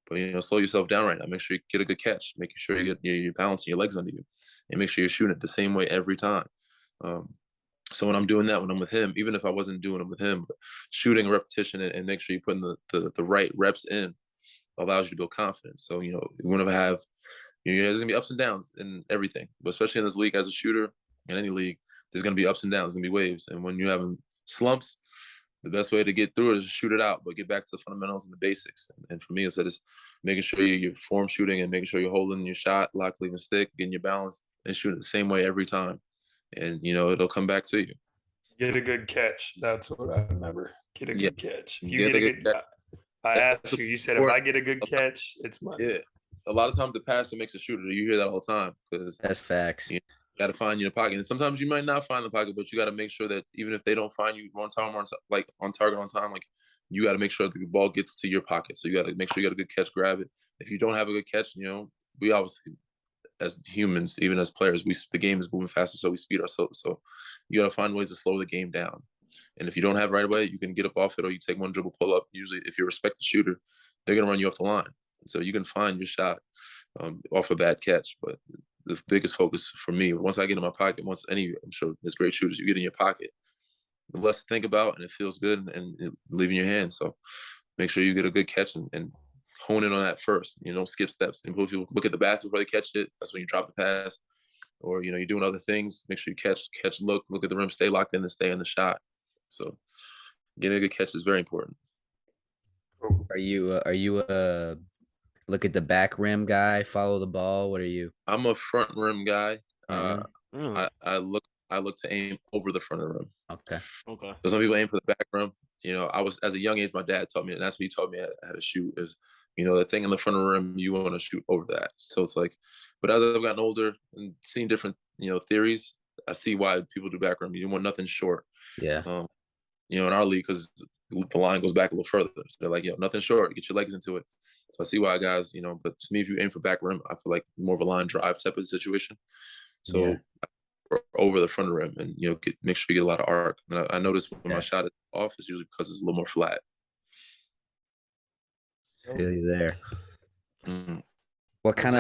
but slow yourself down right now. Make sure you get a good catch. Make sure you get your balance and your legs under you, and make sure you're shooting it the same way every time. So when I'm doing that, when I'm with him, even if I wasn't doing it with him, but shooting repetition and make sure you're putting the right reps in allows you to build confidence. So, you want to have, there's going to be ups and downs in everything, but especially in this league as a shooter, in any league, there's going to be ups and downs, there's going to be waves. And when you're having slumps, the best way to get through it is to shoot it out, but get back to the fundamentals and the basics. And for me, it's making sure you're form shooting and making sure you're holding your shot, lock, leave, and stick, getting your balance, and shooting the same way every time. And, it'll come back to you. Get a good catch. That's what I remember. Get a good catch. If you get a good catch. I asked you said, if I get a good catch, it's money. Yeah. A lot of times the passer makes a shooter. You hear that all the time. Because that's facts. You got to find your pocket. And sometimes you might not find the pocket, but you got to make sure that even if they don't find you on target on time, like you got to make sure that the ball gets to your pocket. So you got to make sure you got a good catch, grab it. If you don't have a good catch, we obviously, as humans, even as players, the game is moving faster, so we speed ourselves. So you got to find ways to slow the game down. And if you don't have it right away, you can get up off it, or you take one dribble, pull up. Usually, if you respect the shooter, they're going to run you off the line. So you can find your shot off a bad catch. But the biggest focus for me, once I get in my pocket, I'm sure there's great shooters, you get in your pocket, the less to think about, and it feels good and leave in your hands. So make sure you get a good catch and hone in on that first. Don't skip steps. And people look at the basket before they catch it. That's when you drop the pass. Or, you're doing other things. Make sure you catch, look at the rim, stay locked in, and stay in the shot. So getting a good catch is very important. Are you a look at the back rim guy, follow the ball? What are you? I'm a front rim guy. Really? I look to aim over the front of the rim. Okay. So some people aim for the back rim. I was, as a young age, my dad taught me, and that's what he taught me how to shoot is, the thing in the front of the rim, you want to shoot over that. So it's like, but as I've gotten older and seen different, theories, I see why people do back rim. You want nothing short. Yeah. In our league, because the line goes back a little further. So they're like, nothing short. Get your legs into it. So I see why guys, but to me, if you aim for back rim, I feel like more of a line drive type of situation. So over the front of the rim and, make sure you get a lot of arc. And I notice when my shot is off, it's usually because it's a little more flat. Feel you there. Mm-hmm. What kind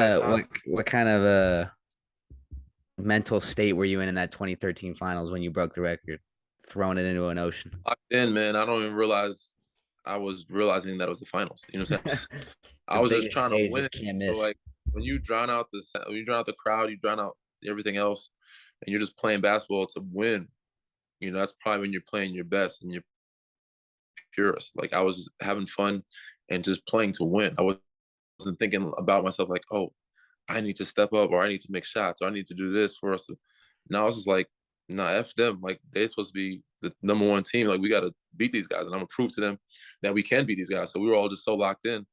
of mental state were you in that 2013 finals when you broke the record, throwing it into an ocean? Locked in, man. I don't even realize I was realizing that it was the finals. You know what I'm saying? I was just trying to win. Can't miss. So, like, when you drown out the crowd, you drown out everything else, and you're just playing basketball to win. That's probably when you're playing your best and you're purest. Like, I was just having fun and just playing to win. I wasn't thinking about myself like, oh, I need to step up, or I need to make shots, or I need to do this for us. Now I was just like, nah, F them. Like, they're supposed to be the number one team. Like, we got to beat these guys, and I'm going to prove to them that we can beat these guys. So we were all just so locked in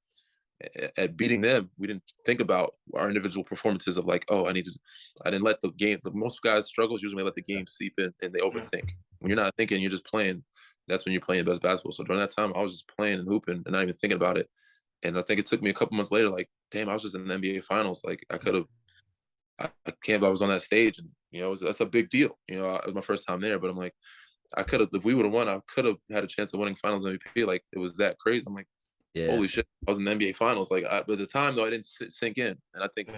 at beating them. We didn't think about our individual performances of like, oh, I didn't let the game, most guys struggles usually let the game seep in and they overthink. When you're not thinking, you're just playing. That's when you're playing best basketball. So during that time, I was just playing and hooping and not even thinking about it. And I think it took me a couple months later, like, damn, I was just in the NBA finals. Like, I can't believe I was on that stage. And, that's a big deal. It was my first time there, but I'm like, if we would have won, I could have had a chance of winning finals MVP. Like, it was that crazy. I'm like, holy shit, I was in the NBA finals. Like, but at the time though, I didn't sink in. And I think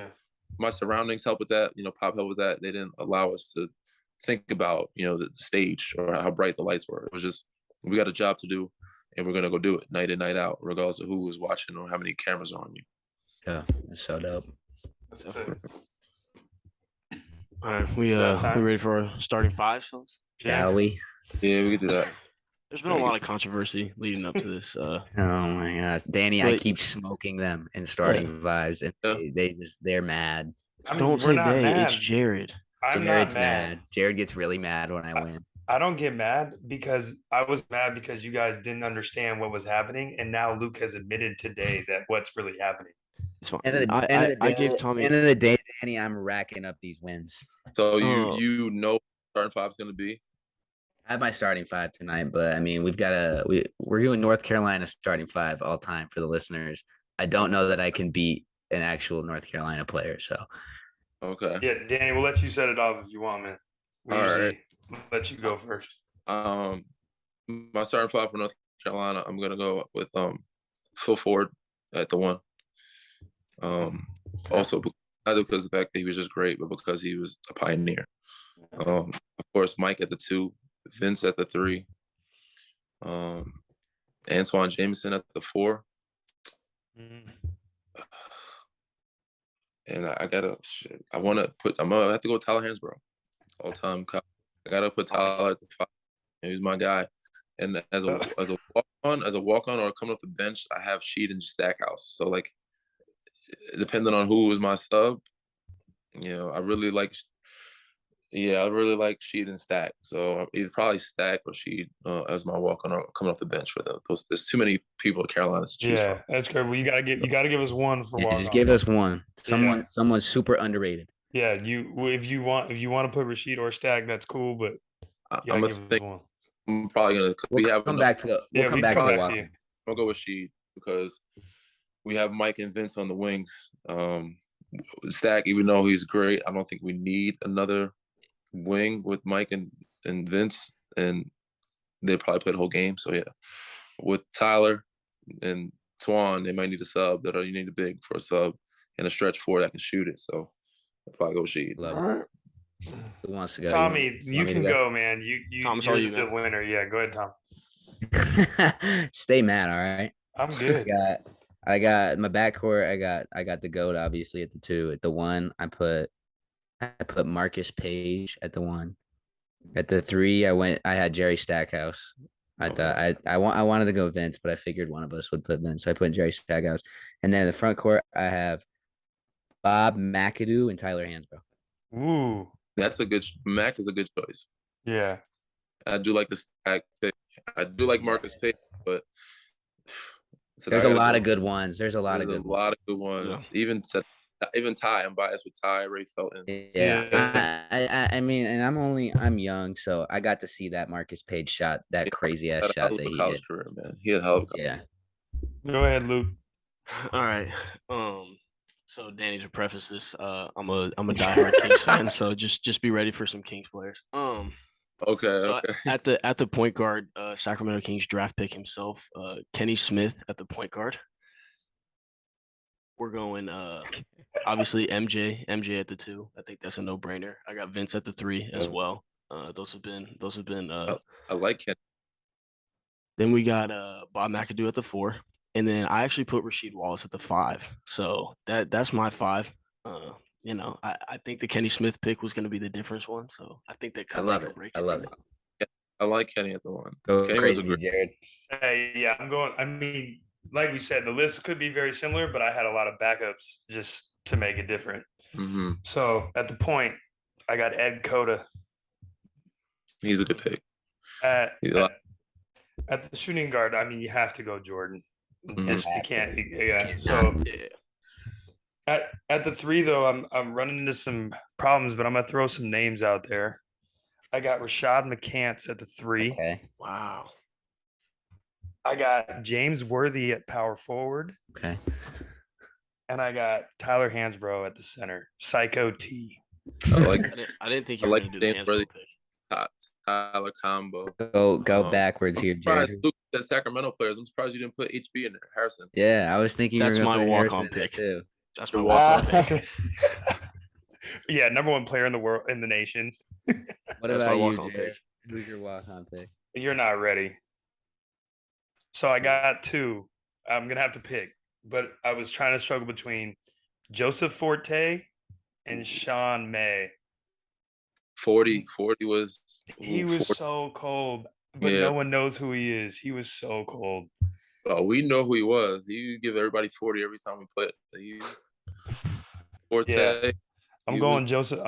my surroundings helped with that. Pop helped with that. They didn't allow us to think about, the stage or how bright the lights were. It was just, we got a job to do. And we're going to go do it night in, night out, regardless of who was watching or how many cameras are on you. Yeah, that's so dope. All right, we ready for our starting fives, folks? Shall we? Yeah, we can do that. There's been a lot of controversy leading up to this. Oh my gosh, Danny, I keep smoking them in starting vibes, and they're mad. Don't say they. Mad. It's Jared. I'm Jared's not mad. Jared gets really mad when I win. I don't get mad because I was mad because you guys didn't understand what was happening, and now Luke has admitted today that what's really happening. It's fine. End of the, I gave Tommy. end of the day, Danny, I'm racking up these wins. So you know starting five is going to be? I have my starting five tonight, but I mean, we're doing North Carolina starting five all time for the listeners. I don't know that I can beat an actual North Carolina player. So Okay. Yeah, Danny, we'll let you set it off if you want, man. We All usually right. let you go first. My starting five for North Carolina, I'm gonna go with Phil Ford at the one. Also not because of the fact that he was just great, but because he was a pioneer. Of course, Mike at the two, Vince at the three, Antoine Jameson at the four. And I'm gonna have to go with Tyler Hansbrough, all time. I gotta put Tyler at the five. He's my guy. And as a walk on or coming off the bench, I have Sheed and Stackhouse. So like, depending on who was my sub, I really like Sheed and Stack. So either probably Stack or Sheed as my walk on or coming off the bench for them. There's too many people in Carolina to choose from. That's good. Well, you gotta give us one for walk on. just give us one. Someone super underrated. Yeah, if you want to put Rashid or Stack, that's cool. But I'm gonna think. One. I'm probably gonna. We'll come back to the walk. I'll go with Sheed because we have Mike and Vince on the wings. Stack, even though he's great, I don't think we need another wing with Mike and Vince, and they probably play the whole game. So yeah, with Tyler and Twan, they might need a sub. You need a big for a sub and a stretch four that can shoot it. So I'll probably go with Sheed. Love it. Who wants to go? Tommy, you can go, man. You're the winner. Yeah, go ahead, Tom. Stay mad, all right? I'm good. I got my backcourt. I got the GOAT obviously at the two. At the one, I put Marcus Page at the one. At the three, I had Jerry Stackhouse. I thought I wanted to go Vince, but I figured one of us would put Vince, so I put Jerry Stackhouse. And then in the front court, I have Bob McAdoo and Tyler Hansbrough. Ooh. Mac is a good choice. Yeah. I do like the Stack pick. I do like Marcus Page, but there's a lot of good ones. There's a lot of good ones. Yeah. Even Ty. I'm biased with Ty, Ray Felton. Yeah. I mean, and I'm young, so I got to see that Marcus Page shot, that crazy ass shot that he did. Career, man. He had a hell of a Yeah. Go ahead, Luke. All right. So Danny, to preface this, I'm a diehard Kings fan, so just be ready for some Kings players. Okay. At the point guard, Sacramento Kings draft pick himself, Kenny Smith at the point guard. We're going obviously MJ at the two. I think that's a no-brainer. I got Vince at the three as well. Those have been I like Kenny. Then we got Bob McAdoo at the four. And then I actually put Rasheed Wallace at the five. So that's my five. I think the Kenny Smith pick was going to be the difference one. So I think that I love it. I love it. I like Kenny at the one. Go Kenny crazy, was a great. Jared. Yeah, I'm going. I mean, like we said, the list could be very similar, but I had a lot of backups just to make it different. Mm-hmm. So at the point, I got Ed Cota. He's a good pick. At the shooting guard, I mean, you have to go Jordan. Just you can't. Yeah. So at the three though, I'm running into some problems, but I'm gonna throw some names out there. I got Rashad McCants at the three. Okay. Wow. I got James Worthy at power forward. Okay. And I got Tyler Hansbrough at the center. Psycho T. I didn't think you were going to do the Hansbrough pick. Tyler combo. Go backwards here, Jared. Luke, the Sacramento players. I'm surprised you didn't put HB in there. Harrison. Yeah, I was thinking that's my walk-on pick too. That's my walk-on pick. Yeah, number one player in the world, in the nation. What about you, Jared? Who's your walk-on pick? You're not ready. So I got two. I'm gonna have to pick, but I was trying to struggle between Joseph Forte and Sean May. 40 was. He was 40. So cold, but no one knows who he is. He was so cold. Oh, we know who he was. He give everybody 40 every time we play. Forte. Yeah. I'm going Joseph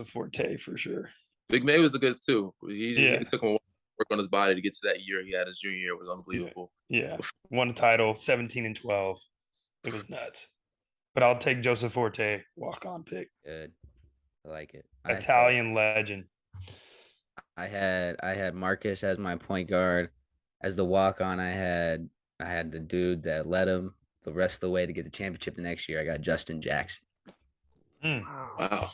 Forte for sure. Big May was the goods too. He Yeah. took him a while to work on his body to get to that year he had. His junior year was unbelievable. Yeah. Won a title, 17-12. It was nuts. But I'll take Joseph Forte, walk-on pick. Good. I like it. Italian legend. I had Marcus as my point guard. As the walk-on, I had the dude that led him the rest of the way to get the championship the next year. I got Justin Jackson. Wow.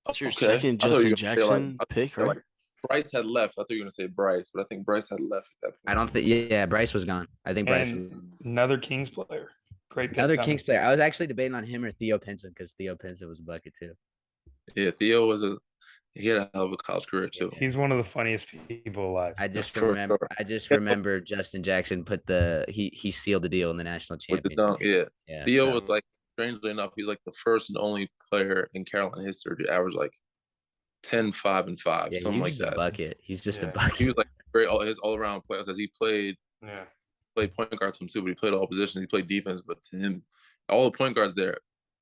That's your second Justin Jackson pick, right? Bryce had left. I thought you were going to say Bryce, but I think Bryce had left at that point. I don't think. Yeah, Bryce was gone. I think Bryce was gone. Another Kings player. Great pick. Another Kings player. I was actually debating on him or Theo Pinson because Theo Pinson was a bucket too. Yeah, Theo he had a hell of a college career too. He's one of the funniest people alive. I just remember Justin Jackson put he sealed the deal in the national championship. With the dunk, yeah. Theo was like, strangely enough, he's like the first and only player in Carolina history to average like 10, 5, and 5, something like that. Bucket. He's just a bucket. He was like his all around player because he played point guard to him too, but he played all positions. He played defense, but to him, all the point guards there,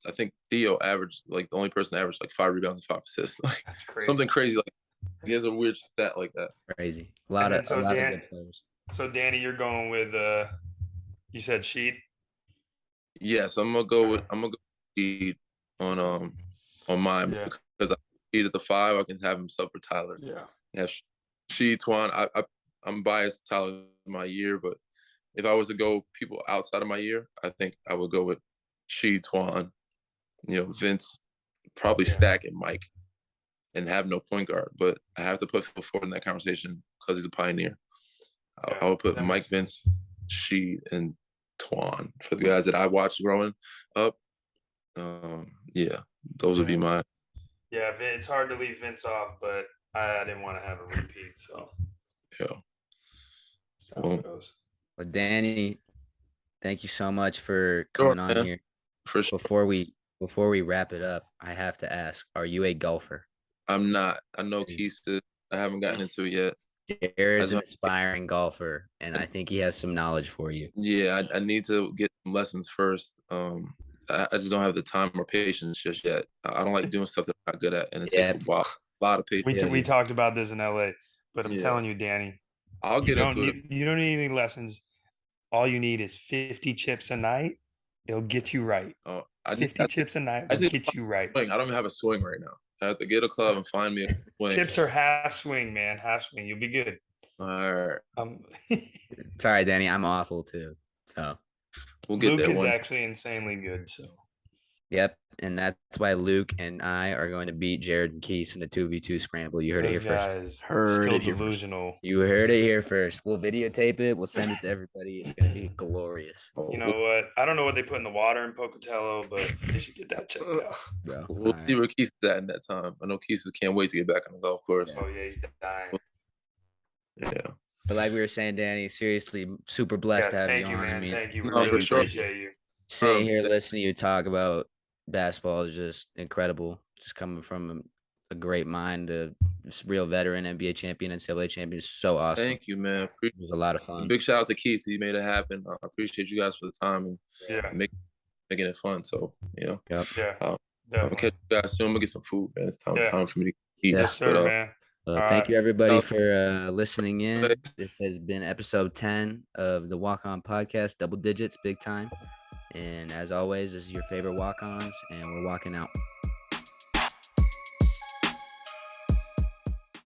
I think Theo averaged like the only person averaged like 5 rebounds and 5 assists. Like that's crazy. Something crazy. Like he has a weird stat like that. Crazy. A lot of good players. So Danny, you're going with you said Sheed? Yes, I'm gonna go Sheed on mine because I Sheed at the 5. I can have him sub for Tyler. Yeah. Sheed, Twan. I'm biased to Tyler my year, but if I was to go people outside of my year, I think I would go with Sheed, Twan, Vince, probably Stack and Mike, and have no point guard. But I have to put Phil Ford in that conversation because he's a pioneer. I would put Mike, Vince, Sheed, and Twan for the guys that I watched growing up. Those would be my. Yeah, it's hard to leave Vince off, but I didn't want to have a repeat, so. Yeah. That's how it goes. Well, Danny, thank you so much for coming on here. For sure. Before we wrap it up, I have to ask: are you a golfer? I'm not. I know Keith is. I haven't gotten into it yet. Jared's an aspiring golfer, and I think he has some knowledge for you. Yeah, I need to get some lessons first. I just don't have the time or patience just yet. I don't like doing stuff that I'm not good at, and it takes a while. A lot of patience. We talked about this in LA, but I'm telling you, Danny, I'll get into it. You don't need any lessons. All you need is 50 chips a night. It'll get you right. 50 chips a night will get you right. I don't even have a swing right now. I have to get a club and find me a swing. Chips are half swing, man. Half swing. You'll be good. All right. Sorry, Danny. I'm awful too. So we'll get Luke there. Luke is actually insanely good. So. Yep, and that's why Luke and I are going to beat Jared and Keith in the 2v2 scramble. You heard it here first. Still delusional. You heard it here first. We'll videotape it. We'll send it to everybody. It's going to be glorious. You know what? I don't know what they put in the water in Pocatello, but they should get that checked out. Bro, we'll see where Keith is at in that time. I know Keith can't wait to get back on the golf course. Oh, yeah, he's dying. Yeah. But like we were saying, Danny, seriously, super blessed to have you on. Man. I mean, thank you. Really appreciate you. Sitting here listening to you talk about basketball is just incredible. Just coming from a great mind, a real veteran, NBA champion, NCAA champion. Is so awesome. Thank you, man. It was a lot of fun. Big shout out to Keith. He made it happen. I appreciate you guys for the time and making it fun. So, Yep. I'll catch you guys soon. I'm going to get some food, man. It's time for me to eat. Yes, sir, man. Thank you, everybody, for listening in. This has been episode 10 of the WalkOn Podcast, double digits, big time. And as always, this is your favorite walk-ons, and we're walking out.